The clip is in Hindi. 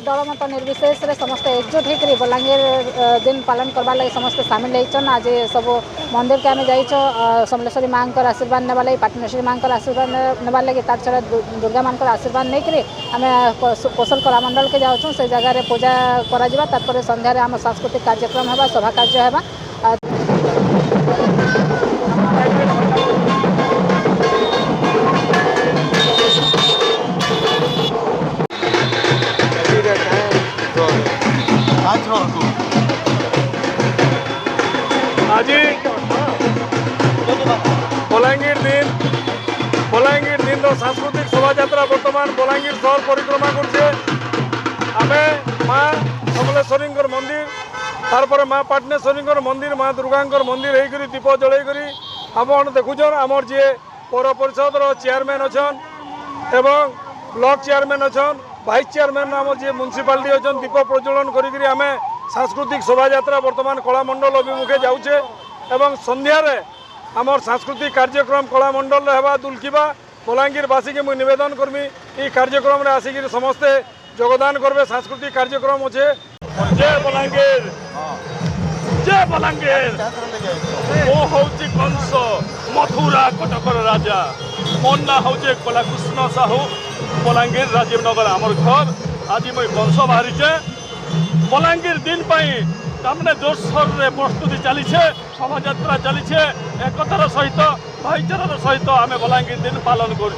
दलमत निर्विशेष समस्त एकजुट होकर बलांगीर दिन पालन करवा लगे समस्त सामिल होन। आज सब मंदिर के आम जाइछ समलेश्वरी माँ का आशीर्वाद नेवा लगे, पाटनेश्वरी माँ का आशीर्वाद नेवा लगे, तार छड़ा दुर्गा माँ का आशीर्वाद नहीं आम कौशल कलामंडल के जाऊँ से जगार पूजा कर संध्यारे आम सांस्कृतिक कार्यक्रम है सभा कार्य है। आज बलांगीर दिन सांस्कृतिक शोभा यात्रा बर्तमान बलांगीर सहर परिक्रमा करछे। आमे माँ समलेश्वरी मंदिर तारपर माँ पाटनेश्वरी मंदिर माँ दुर्गा मंदिर होकर दीप जलैकरी आप देखुन आमर जी पौर परिषद चेयरमैन अच्छन एवं ब्लॉक चेयरमैन अच्छन वाइस चेयरमैन आम जी म्युनिसिपालिटी अच्छन दीप प्रज्वलन करी आम सांस्कृतिक शोभा यात्रा बर्तमान कलामंडल अभिमुखे जाऊे एवं संध्यारे आमर सांस्कृतिक कार्यक्रम कलामंडल हेबा दुलकिबा बलांगीरवासी के मुझे निवेदन करमी ये कार्यक्रम आसिक समस्ते योगदान करबे। सांस्कृतिक कार्यक्रम अच्छे। जय बलांगीर जय बलांगीर मो हूँ कंस मथुरा कटकर राजा मो ना हूँ कलाकृष्ण साहू बलांगीर राजीव नगर आमर घर। आज मुझे कंस बाहरीचे बलांगीर दिन तामने जोरसोर प्रस्तुति चली शोभा यात्रा चली एकतार सहित भाईचारार सहित आम बलांगीर दिन पालन कर।